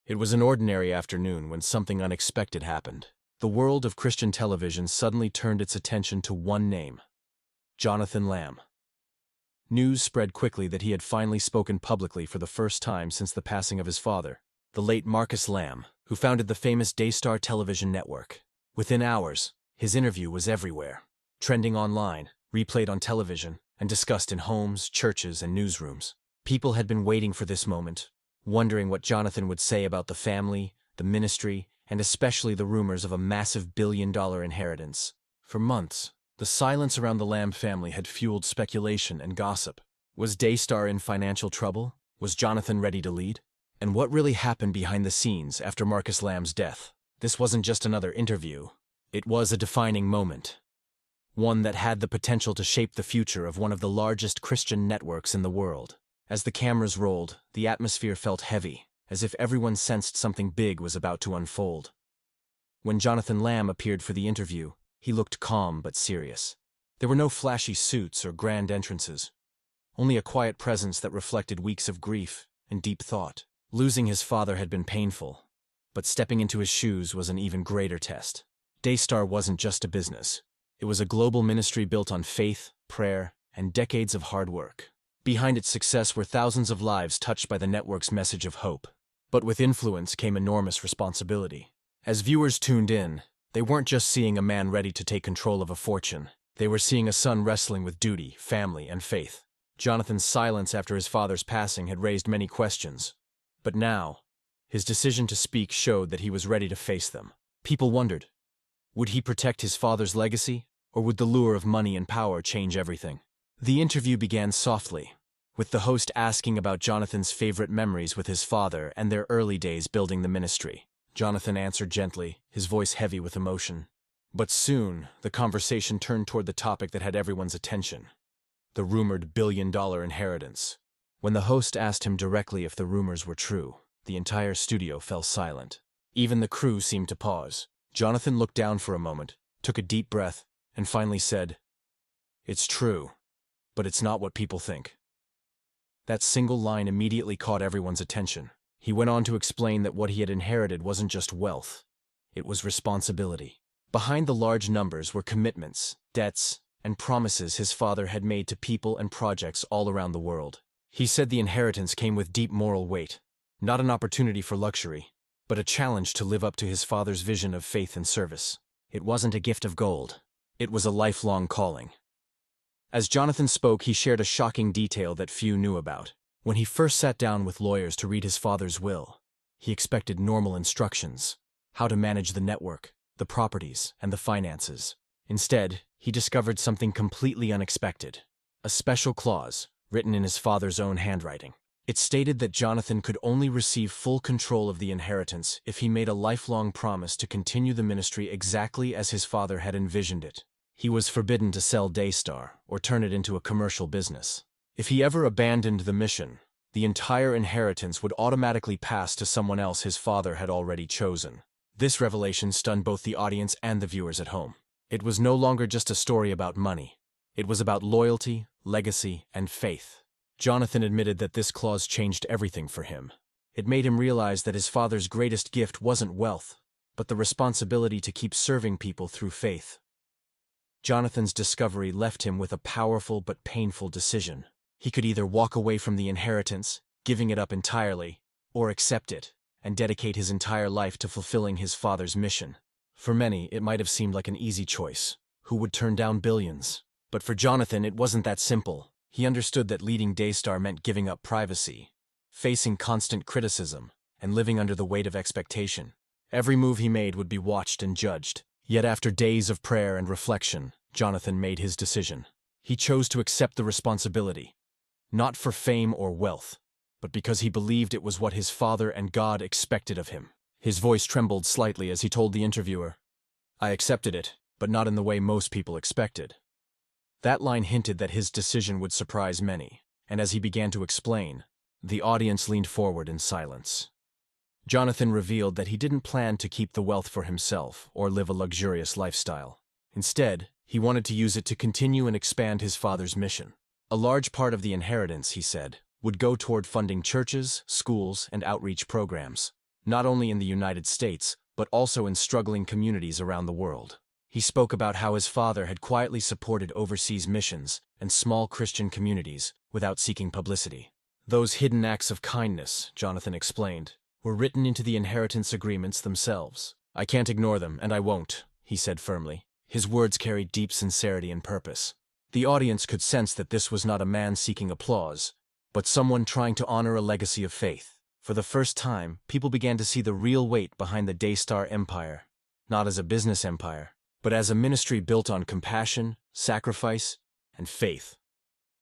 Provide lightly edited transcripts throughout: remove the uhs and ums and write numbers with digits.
It was an ordinary afternoon when something unexpected happened. The world of Christian television suddenly turned its attention to one name: Jonathan Lamb. News spread quickly that he had finally spoken publicly for the first time since the passing of his father, the late Marcus Lamb, who founded the famous Daystar Television Network. Within hours, his interview was everywhere, trending online, replayed on television, and discussed in homes, churches, and newsrooms. People had been waiting for this moment, wondering what Jonathan would say about the family, the ministry, and especially the rumors of a massive billion-dollar inheritance. For months, the silence around the Lamb family had fueled speculation and gossip. Was Daystar in financial trouble? Was Jonathan ready to lead? And what really happened behind the scenes after Marcus Lamb's death? This wasn't just another interview. It was a defining moment. One that had the potential to shape the future of one of the largest Christian networks in the world. As the cameras rolled, the atmosphere felt heavy, as if everyone sensed something big was about to unfold. When Jonathan Lamb appeared for the interview, he looked calm but serious. There were no flashy suits or grand entrances, only a quiet presence that reflected weeks of grief and deep thought. Losing his father had been painful, but stepping into his shoes was an even greater test. Daystar wasn't just a business. It was a global ministry built on faith, prayer, and decades of hard work. Behind its success were thousands of lives touched by the network's message of hope. But with influence came enormous responsibility. As viewers tuned in, they weren't just seeing a man ready to take control of a fortune. They were seeing a son wrestling with duty, family, and faith. Jonathan's silence after his father's passing had raised many questions. But now, his decision to speak showed that he was ready to face them. People wondered, would he protect his father's legacy, or would the lure of money and power change everything? The interview began softly, with the host asking about Jonathan's favorite memories with his father and their early days building the ministry. Jonathan answered gently, his voice heavy with emotion. But soon, the conversation turned toward the topic that had everyone's attention: the rumored billion-dollar inheritance. When the host asked him directly if the rumors were true, the entire studio fell silent. Even the crew seemed to pause. Jonathan looked down for a moment, took a deep breath, and finally said, "It's true, but it's not what people think." That single line immediately caught everyone's attention. He went on to explain that what he had inherited wasn't just wealth, it was responsibility. Behind the large numbers were commitments, debts, and promises his father had made to people and projects all around the world. He said the inheritance came with deep moral weight, not an opportunity for luxury, but a challenge to live up to his father's vision of faith and service. It wasn't a gift of gold, it was a lifelong calling. As Jonathan spoke, he shared a shocking detail that few knew about. When he first sat down with lawyers to read his father's will, he expected normal instructions: how to manage the network, the properties, and the finances. Instead, he discovered something completely unexpected: a special clause, written in his father's own handwriting. It stated that Jonathan could only receive full control of the inheritance if he made a lifelong promise to continue the ministry exactly as his father had envisioned it. He was forbidden to sell Daystar or turn it into a commercial business. If he ever abandoned the mission, the entire inheritance would automatically pass to someone else his father had already chosen. This revelation stunned both the audience and the viewers at home. It was no longer just a story about money. It was about loyalty, legacy, and faith. Jonathan admitted that this clause changed everything for him. It made him realize that his father's greatest gift wasn't wealth, but the responsibility to keep serving people through faith. Jonathan's discovery left him with a powerful but painful decision. He could either walk away from the inheritance, giving it up entirely, or accept it and dedicate his entire life to fulfilling his father's mission. For many, it might have seemed like an easy choice. Who would turn down billions? But for Jonathan, it wasn't that simple. He understood that leading Daystar meant giving up privacy, facing constant criticism, and living under the weight of expectation. Every move he made would be watched and judged. Yet after days of prayer and reflection, Jonathan made his decision. He chose to accept the responsibility, not for fame or wealth, but because he believed it was what his father and God expected of him. His voice trembled slightly as he told the interviewer, "I accepted it, but not in the way most people expected." That line hinted that his decision would surprise many, and as he began to explain, the audience leaned forward in silence. Jonathan revealed that he didn't plan to keep the wealth for himself or live a luxurious lifestyle. Instead, he wanted to use it to continue and expand his father's mission. A large part of the inheritance, he said, would go toward funding churches, schools, and outreach programs. not only in the United States, but also in struggling communities around the world. He spoke about how his father had quietly supported overseas missions and small Christian communities without seeking publicity. Those hidden acts of kindness, Jonathan explained, were written into the inheritance agreements themselves. "I can't ignore them, and I won't," he said firmly. His words carried deep sincerity and purpose. The audience could sense that this was not a man seeking applause, but someone trying to honor a legacy of faith. For the first time, people began to see the real weight behind the Daystar empire, not as a business empire, but as a ministry built on compassion, sacrifice, and faith.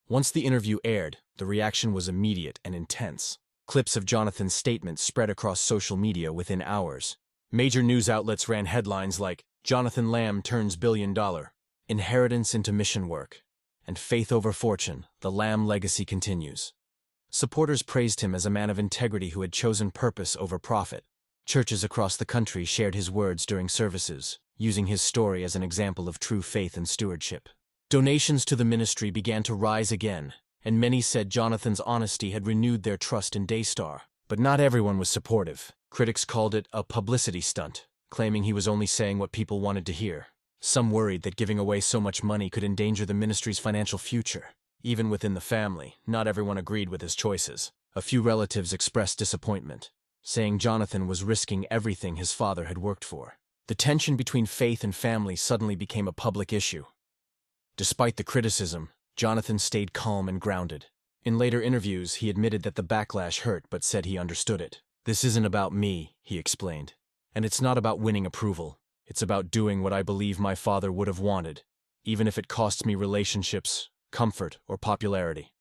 Once the interview aired, the reaction was immediate and intense. Clips of Jonathan's statement spread across social media within hours. Major news outlets ran headlines like, "Jonathan Lamb turns billion-dollar," "Inheritance into mission work," and "Faith over fortune, the Lamb legacy continues." Supporters praised him as a man of integrity who had chosen purpose over profit. Churches across the country shared his words during services, using his story as an example of true faith and stewardship. Donations to the ministry began to rise again, and many said Jonathan's honesty had renewed their trust in Daystar. But not everyone was supportive. Critics called it a publicity stunt, claiming he was only saying what people wanted to hear. Some worried that giving away so much money could endanger the ministry's financial future. Even within the family, not everyone agreed with his choices. A few relatives expressed disappointment, saying Jonathan was risking everything his father had worked for. The tension between faith and family suddenly became a public issue. Despite the criticism, Jonathan stayed calm and grounded. In later interviews, he admitted that the backlash hurt but said he understood it. "This isn't about me," he explained. "And it's not about winning approval. It's about doing what I believe my father would have wanted, even if it costs me relationships, comfort, or popularity."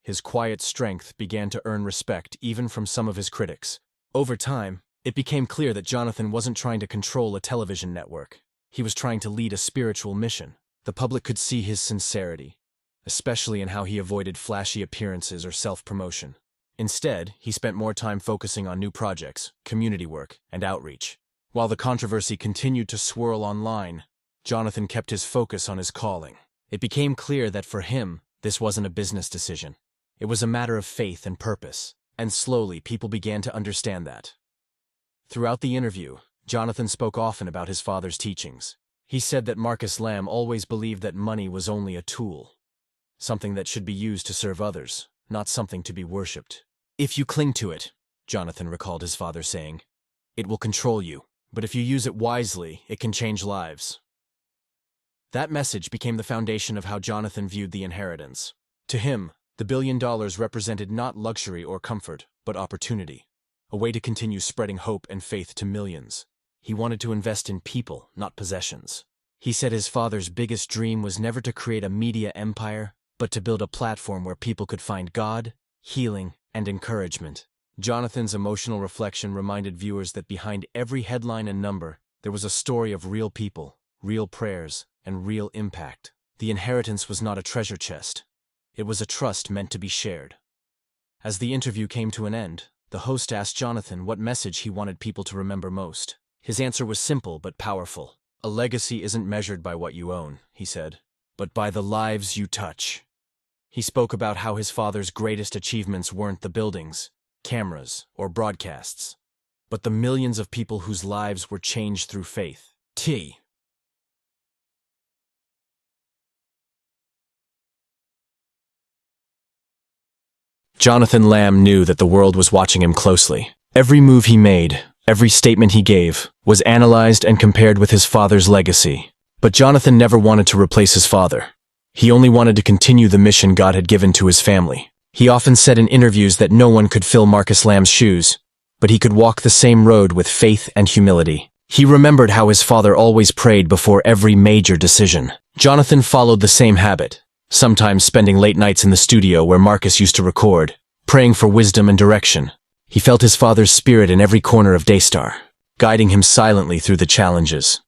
His quiet strength began to earn respect even from some of his critics. Over time, it became clear that Jonathan wasn't trying to control a television network. He was trying to lead a spiritual mission. The public could see his sincerity, especially in how he avoided flashy appearances or self-promotion. Instead, he spent more time focusing on new projects, community work, and outreach. While the controversy continued to swirl online, Jonathan kept his focus on his calling. It became clear that for him, this wasn't a business decision. It was a matter of faith and purpose, and slowly people began to understand that. Throughout the interview, Jonathan spoke often about his father's teachings. He said that Marcus Lamb always believed that money was only a tool, something that should be used to serve others, not something to be worshipped. "If you cling to it," Jonathan recalled his father saying, "it will control you, but if you use it wisely, it can change lives." That message became the foundation of how Jonathan viewed the inheritance. To him, the $1 billion represented not luxury or comfort, but opportunity, a way to continue spreading hope and faith to millions. He wanted to invest in people, not possessions. He said his father's biggest dream was never to create a media empire, but to build a platform where people could find God, healing, and encouragement. Jonathan's emotional reflection reminded viewers that behind every headline and number, there was a story of real people, real prayers, and real impact. The inheritance was not a treasure chest. It was a trust meant to be shared. As the interview came to an end, the host asked Jonathan what message he wanted people to remember most. His answer was simple but powerful. "A legacy isn't measured by what you own," he said, "but by the lives you touch." He spoke about how his father's greatest achievements weren't the buildings, cameras, or broadcasts, but the millions of people whose lives were changed through faith. Jonathan Lamb knew that the world was watching him closely. Every move he made, every statement he gave, was analyzed and compared with his father's legacy. But Jonathan never wanted to replace his father. He only wanted to continue the mission God had given to his family. He often said in interviews that no one could fill Marcus Lamb's shoes, but he could walk the same road with faith and humility. He remembered how his father always prayed before every major decision. Jonathan followed the same habit, sometimes spending late nights in the studio where Marcus used to record, praying for wisdom and direction. He felt his father's spirit in every corner of Daystar, guiding him silently through the challenges.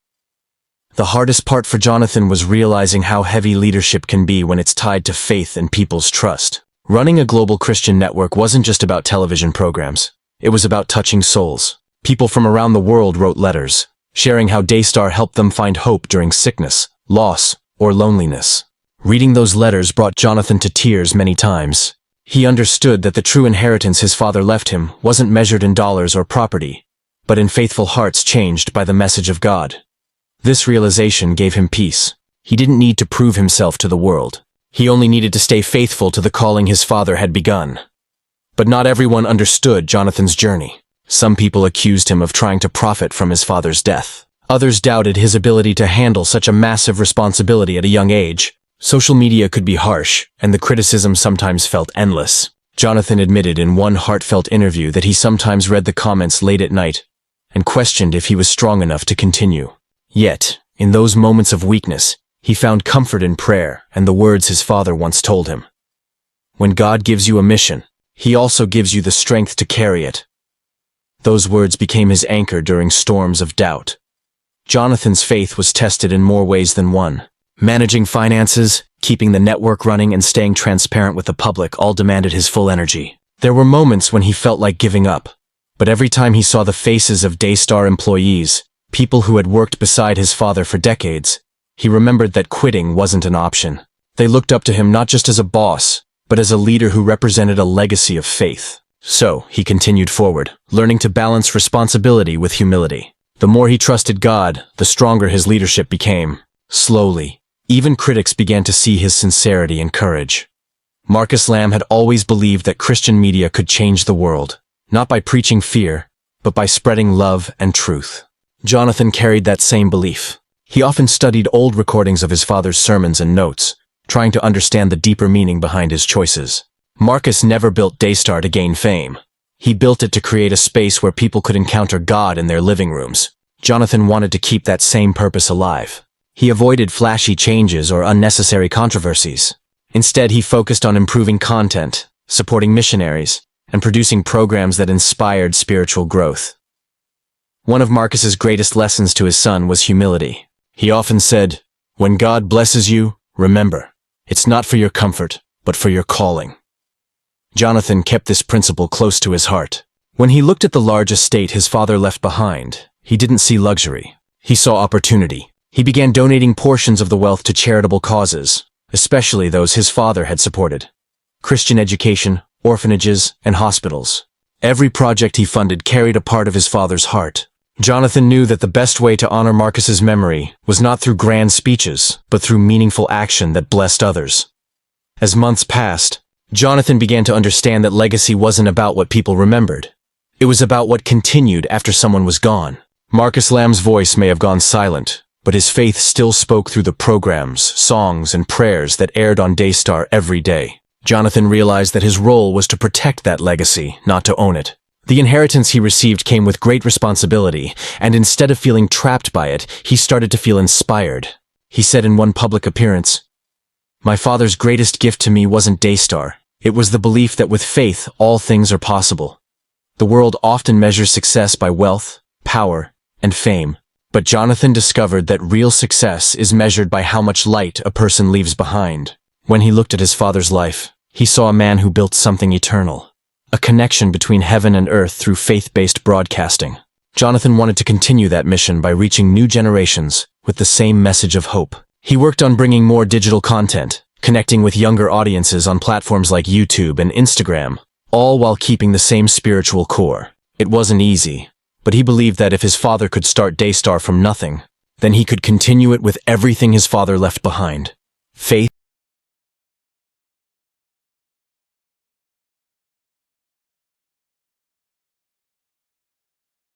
The hardest part for Jonathan was realizing how heavy leadership can be when it's tied to faith and people's trust. Running a global Christian network wasn't just about television programs. It was about touching souls. People from around the world wrote letters, sharing how Daystar helped them find hope during sickness, loss, or loneliness. Reading those letters brought Jonathan to tears many times. He understood that the true inheritance his father left him wasn't measured in dollars or property, but in faithful hearts changed by the message of God. This realization gave him peace. He didn't need to prove himself to the world. He only needed to stay faithful to the calling his father had begun. But not everyone understood Jonathan's journey. Some people accused him of trying to profit from his father's death. Others doubted his ability to handle such a massive responsibility at a young age. Social media could be harsh, and the criticism sometimes felt endless. Jonathan admitted in one heartfelt interview that he sometimes read the comments late at night and questioned if he was strong enough to continue. Yet, in those moments of weakness, he found comfort in prayer and the words his father once told him. When God gives you a mission, He also gives you the strength to carry it. Those words became his anchor during storms of doubt. Jonathan's faith was tested in more ways than one. Managing finances, keeping the network running, and staying transparent with the public all demanded his full energy. There were moments when he felt like giving up, but every time he saw the faces of Daystar employees, people who had worked beside his father for decades, he remembered that quitting wasn't an option. They looked up to him not just as a boss, but as a leader who represented a legacy of faith. So, he continued forward, learning to balance responsibility with humility. The more he trusted God, the stronger his leadership became. Slowly, even critics began to see his sincerity and courage. Marcus Lamb had always believed that Christian media could change the world, not by preaching fear, but by spreading love and truth. Jonathan carried that same belief. He often studied old recordings of his father's sermons and notes, trying to understand the deeper meaning behind his choices. Marcus never built Daystar to gain fame. He built it to create a space where people could encounter God in their living rooms. Jonathan wanted to keep that same purpose alive. He avoided flashy changes or unnecessary controversies. Instead, he focused on improving content, supporting missionaries, and producing programs that inspired spiritual growth. One of Marcus's greatest lessons to his son was humility. He often said, "When God blesses you, remember, it's not for your comfort, but for your calling." Jonathan kept this principle close to his heart. When he looked at the large estate his father left behind, he didn't see luxury. He saw opportunity. He began donating portions of the wealth to charitable causes, especially those his father had supported. Christian education, orphanages, and hospitals. Every project he funded carried a part of his father's heart. Jonathan knew that the best way to honor Marcus's memory was not through grand speeches, but through meaningful action that blessed others. As months passed, Jonathan began to understand that legacy wasn't about what people remembered. It was about what continued after someone was gone. Marcus Lamb's voice may have gone silent, but his faith still spoke through the programs, songs, and prayers that aired on Daystar every day. Jonathan realized that his role was to protect that legacy, not to own it. The inheritance he received came with great responsibility, and instead of feeling trapped by it, he started to feel inspired. He said in one public appearance, "My father's greatest gift to me wasn't Daystar. It was the belief that with faith, all things are possible. The world often measures success by wealth, power, and fame. But Jonathan discovered that real success is measured by how much light a person leaves behind." When he looked at his father's life, he saw a man who built something eternal, a connection between heaven and earth through faith-based broadcasting. Jonathan wanted to continue that mission by reaching new generations with the same message of hope. He worked on bringing more digital content, connecting with younger audiences on platforms like YouTube and Instagram, all while keeping the same spiritual core. It wasn't easy, but he believed that if his father could start Daystar from nothing, then he could continue it with everything his father left behind. Faith,